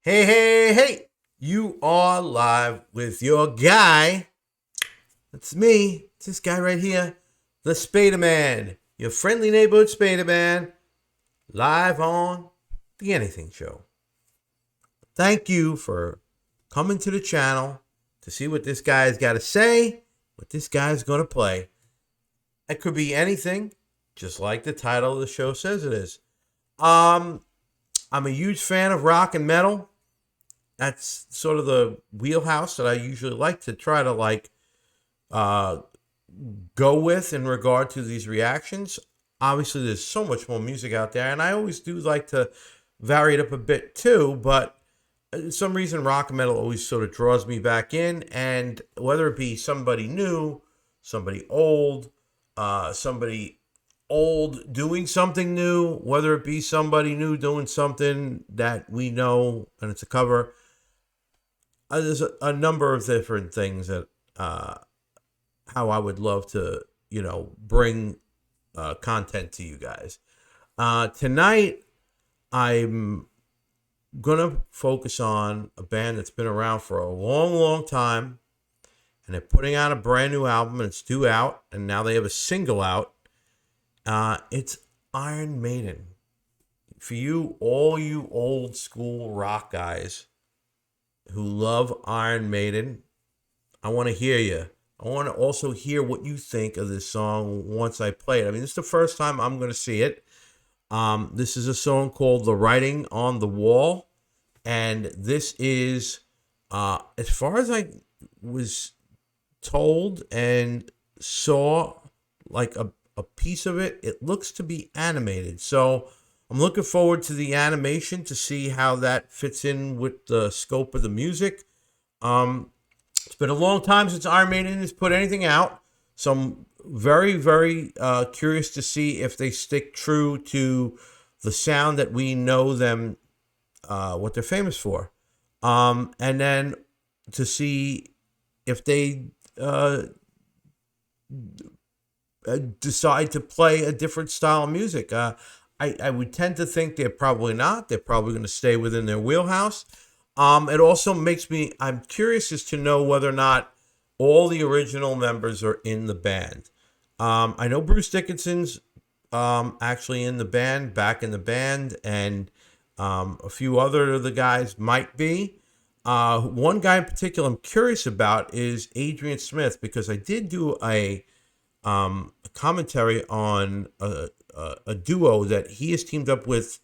Hey, hey, hey! You are live with your guy. That's me. It's this guy right here, the Spadaman, your friendly neighborhood Spadaman, live on the Anything Show. Thank you for coming to the channel to see what this guy's got to say, what this guy's going to play. It could be anything, just like the title of the show says it is. I'm a huge fan of rock and metal. That's sort of the wheelhouse that I usually like to try to uh, go with in regard to these reactions. Obviously, there's so much more music out there, and I always do like to vary it up a bit too. But for some reason, rock and metal always sort of draws me back in, and whether it be somebody new, somebody somebody old doing something new, whether it be somebody new doing something that we know and it's a cover. There's a number of different things that how I would love to, bring content to you guys. Tonight, I'm gonna focus on a band that's been around for a long, long time, and they're putting out a brand new album, and it's due out, and now they have a single out. It's Iron Maiden. For you, all you old school rock guys who love Iron Maiden, I want to hear you. I want to also hear what you think of this song once I play it. I mean, this is the first time I'm going to see it. This is a song called The Writing on the Wall. And this is, as far as I was told and saw, like a piece of it, it looks to be animated. So I'm looking forward to the animation to see how that fits in with the scope of the music. It's been a long time since Iron Maiden has put anything out, so I'm very, very curious to see if they stick true to the sound that we know them, what they're famous for, and then to see if they decide to play a different style of music. I would tend to think they're probably not. They're probably going to stay within their wheelhouse. It also makes me, I'm curious as to know whether or not all the original members are in the band. I know Bruce Dickinson's actually in the band, back in the band, and a few other of the guys might be. One guy in particular I'm curious about is Adrian Smith, because I did do a commentary on a duo that he has teamed up with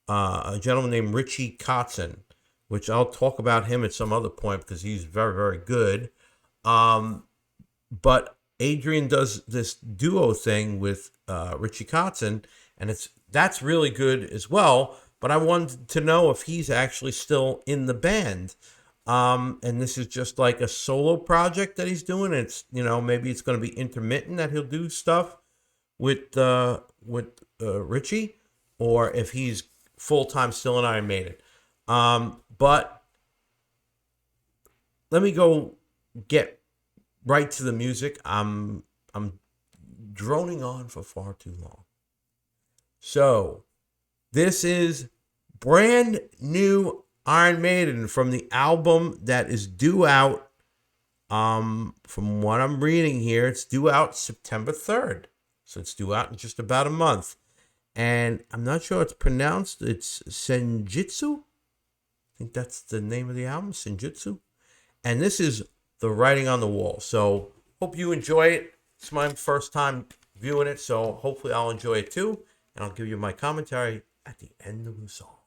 a gentleman named Richie Kotzen, which I'll talk about him at some other point because he's very, very good. But Adrian does this duo thing with Richie Kotzen, and that's really good as well. But I wanted to know if he's actually still in the band. And this is just like a solo project that he's doing. It's, maybe it's going to be intermittent that he'll do stuff with Richie, or if he's full-time still in Iron Maiden. But let me go get right to the music. I'm droning on for far too long. So this is brand new Iron Maiden from the album that is due out. From what I'm reading here, it's due out September 3rd. So it's due out in just about a month. And I'm not sure it's pronounced. It's Senjutsu. I think that's the name of the album, Senjutsu. And this is The Writing on the Wall. So hope you enjoy it. It's my first time viewing it, so hopefully I'll enjoy it too. And I'll give you my commentary at the end of the song.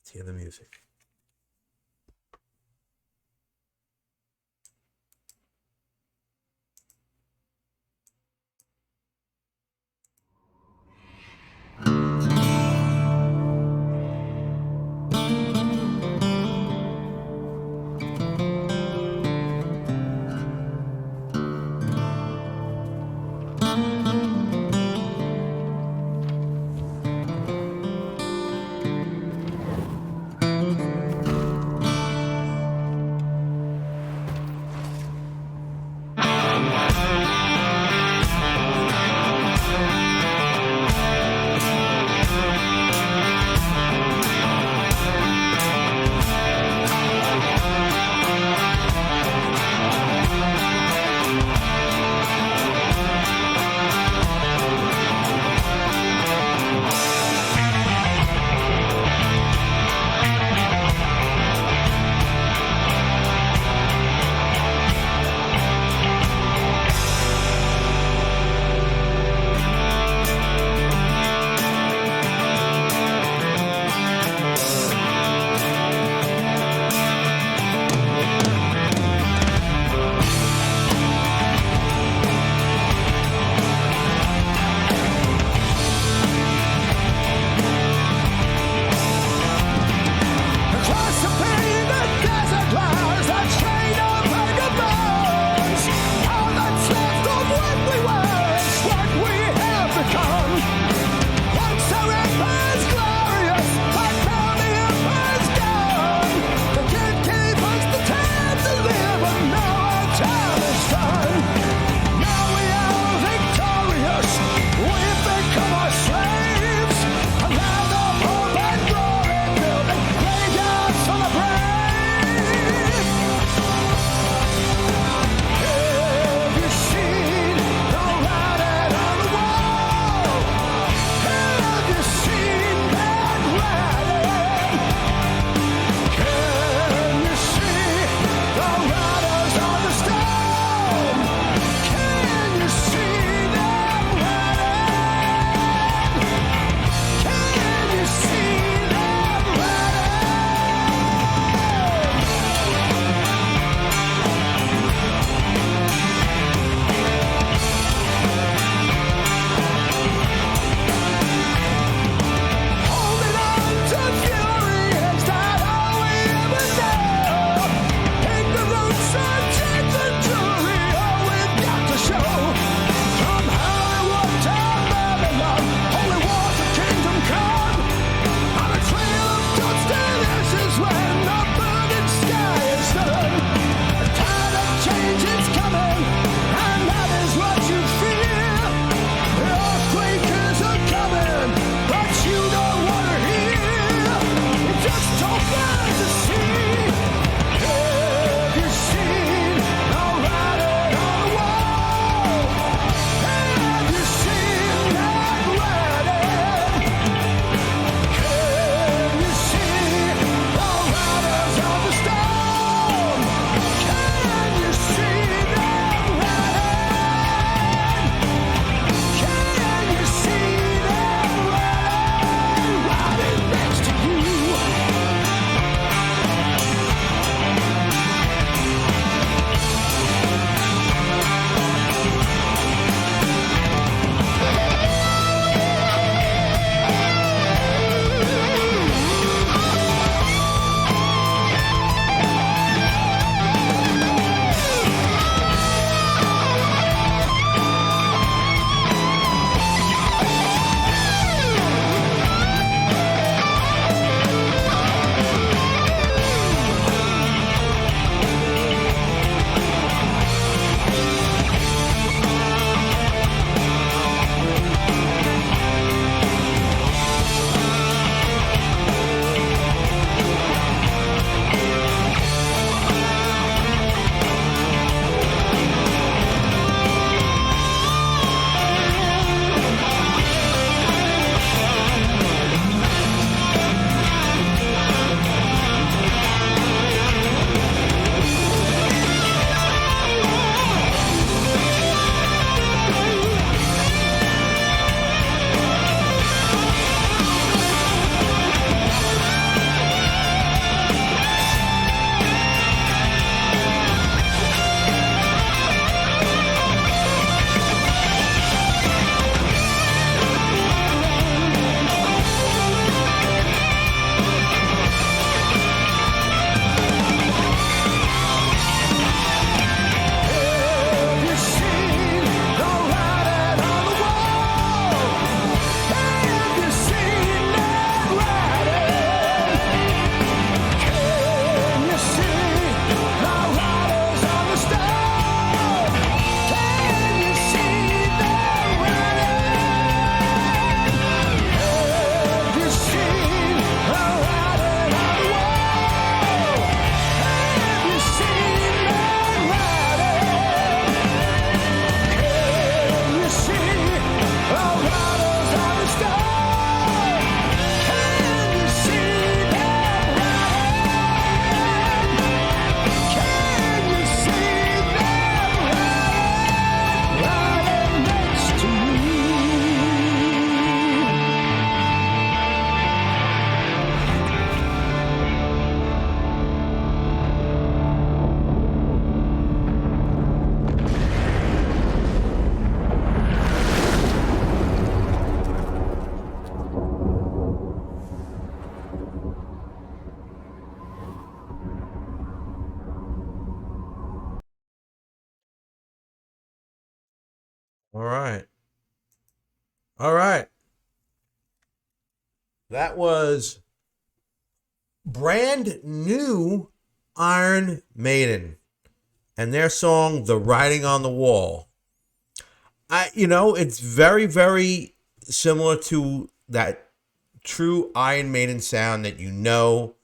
Let's hear the music. All right. All right. That was brand new Iron Maiden and their song "The Writing on the Wall." It's very, very similar to that true Iron Maiden sound that and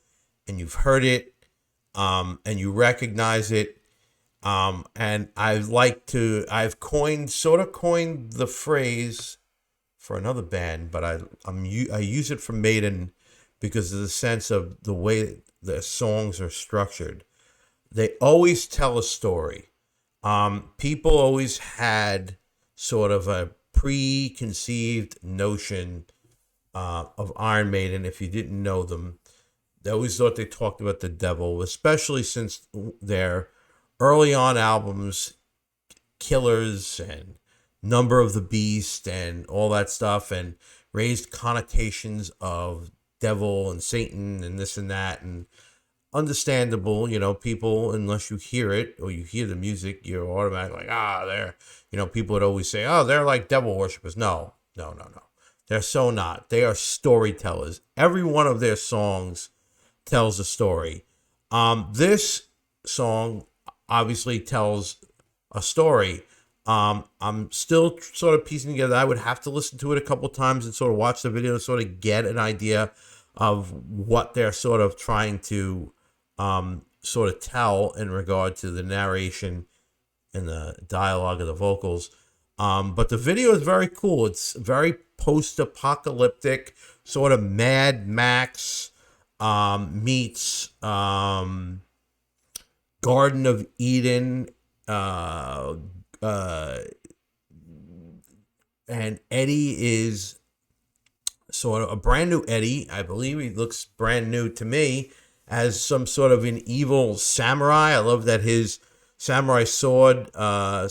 you've heard it, and you recognize it. And I've coined the phrase for another band, but I use it for Maiden because of the sense of the way the songs are structured. They always tell a story. People always had sort of a preconceived notion of Iron Maiden if you didn't know them. They always thought they talked about the devil, especially since their early on albums, Killers and Number of the Beast and all that stuff, and raised connotations of devil and Satan and this and that. And understandable, people, unless you hear it or you hear the music, you're automatically like, they're, people would always say, oh, they're like devil worshippers. No, no, no, no. They're so not. They are storytellers. Every one of their songs tells a story. This song obviously tells a story. I'm still sort of piecing together. I would have to listen to it a couple times and sort of watch the video to sort of get an idea of what they're sort of trying to sort of tell in regard to the narration and the dialogue of the vocals. But the video is very cool. It's very post-apocalyptic, sort of Mad Max meets Garden of Eden. And Eddie is sort of a brand new Eddie. I believe he looks brand new to me as some sort of an evil samurai. I love that his samurai sword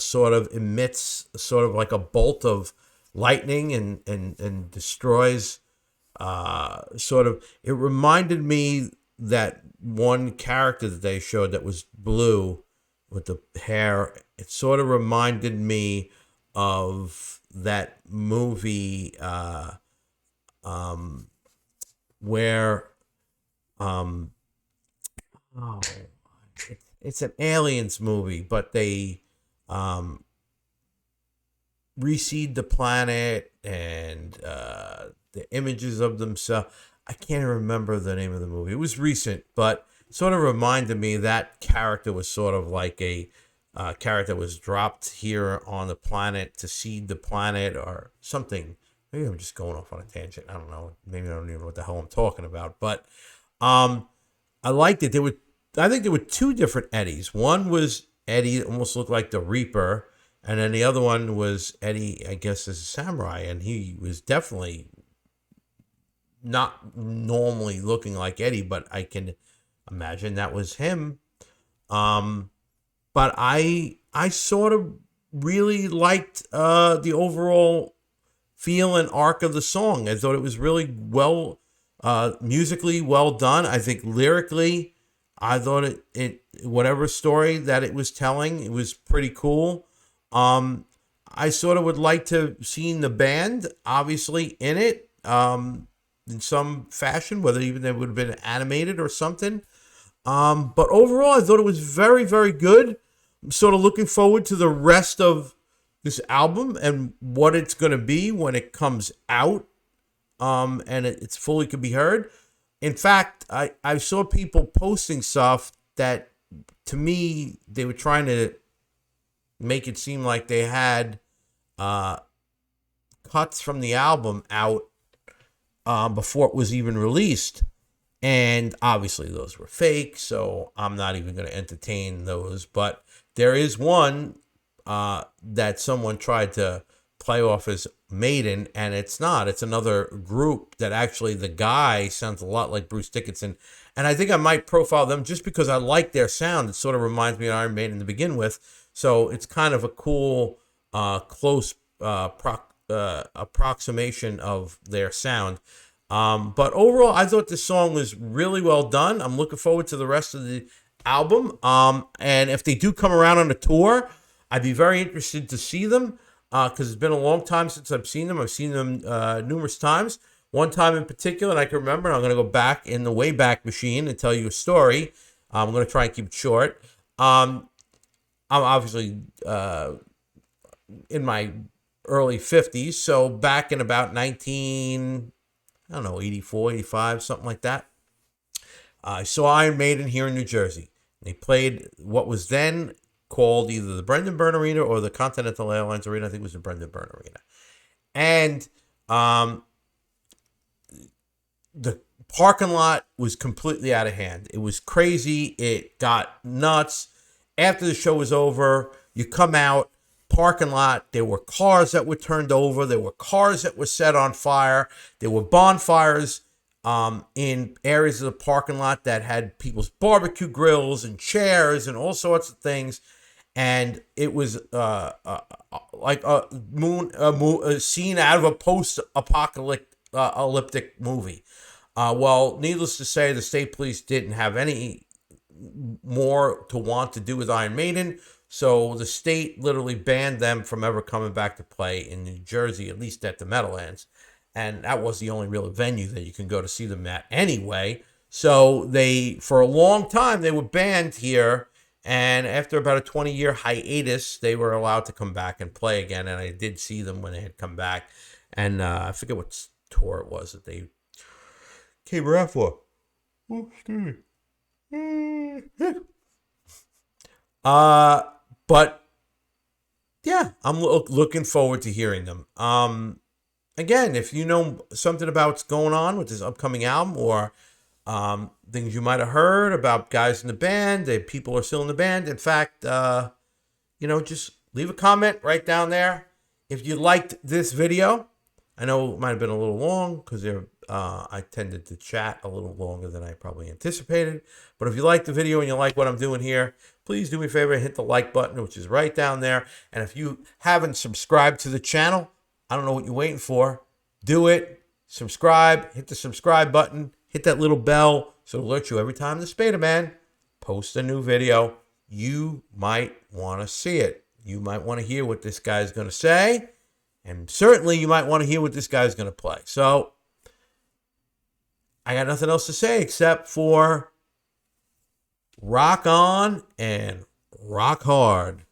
sort of emits sort of like a bolt of lightning and destroys it reminded me that one character that they showed that was blue with the hair. It sort of reminded me of that movie where oh, it's an aliens movie, but they reseed the planet and the images of themselves. I can't remember the name of the movie. It was recent, but it sort of reminded me that character was sort of like a character was dropped here on the planet to seed the planet or something. Maybe I'm just going off on a tangent. I don't know. Maybe I don't even know what the hell I'm talking about. But I liked it. I think there were two different Eddies. One was Eddie that almost looked like the Reaper, and then the other one was Eddie, I guess, as a samurai, and he was definitely not normally looking like Eddie, but I can imagine that was him. But I sort of really liked the overall feel and arc of the song. I thought it was really well musically well done. I think lyrically, I thought it whatever story that it was telling, it was pretty cool. I sort of would like to seen the band obviously in it in some fashion, whether even they would have been animated or something. But overall, I thought it was very, very good. I'm sort of looking forward to the rest of this album and what it's going to be when it comes out, and it's fully could be heard. In fact, I saw people posting stuff that, to me, they were trying to make it seem like they had cuts from the album out before it was even released. And obviously those were fake, so I'm not even going to entertain those. But there is one that someone tried to play off as Maiden, and it's not. It's another group that actually the guy sounds a lot like Bruce Dickinson. And I think I might profile them just because I like their sound. It sort of reminds me of Iron Maiden to begin with. So it's kind of a cool, close approximation of their sound. But overall, I thought this song was really well done. I'm looking forward to the rest of the album. And if they do come around on a tour, I'd be very interested to see them. because it's been a long time since I've seen them. I've seen them numerous times. One time in particular, and I can remember, and I'm going to go back in the Wayback Machine and tell you a story. I'm going to try and keep it short. I'm obviously in my early 50s, so back in about 84, 85, something like that. I saw Iron Maiden here in New Jersey. They played what was then called either the Brendan Byrne Arena or the Continental Airlines Arena. I think it was the Brendan Byrne Arena. And the parking lot was completely out of hand. It was crazy. It got nuts. After the show was over, you come out, parking lot, there were cars that were turned over. There were cars that were set on fire. There were bonfires in areas of the parking lot that had people's barbecue grills and chairs and all sorts of things. And it was like a scene out of a post-apocalyptic movie. Well, needless to say, the state police didn't have any more to want to do with Iron Maiden, so the state literally banned them from ever coming back to play in New Jersey, at least at the Meadowlands. And that was the only real venue that you can go to see them at anyway. So they, for a long time, they were banned here. And after about a 20-year hiatus, they were allowed to come back and play again. And I did see them when they had come back. And I forget what tour it was that they came around for. Oh, excuse me. But yeah, I'm looking forward to hearing them. Again, if you know something about what's going on with this upcoming album, or things you might have heard about guys in the band, that people are still in the band. In fact, just leave a comment right down there. If you liked this video, I know it might have been a little long because I tended to chat a little longer than I probably anticipated. But if you like the video and you like what I'm doing here, please do me a favor and hit the like button, which is right down there. And if you haven't subscribed to the channel, I don't know what you're waiting for. Do it. Subscribe. Hit the subscribe button. Hit that little bell so it alerts you every time the Spadaman posts a new video. You might want to see it. You might want to hear what this guy's going to say. And certainly you might want to hear what this guy's going to play. So I got nothing else to say except for rock on and rock hard.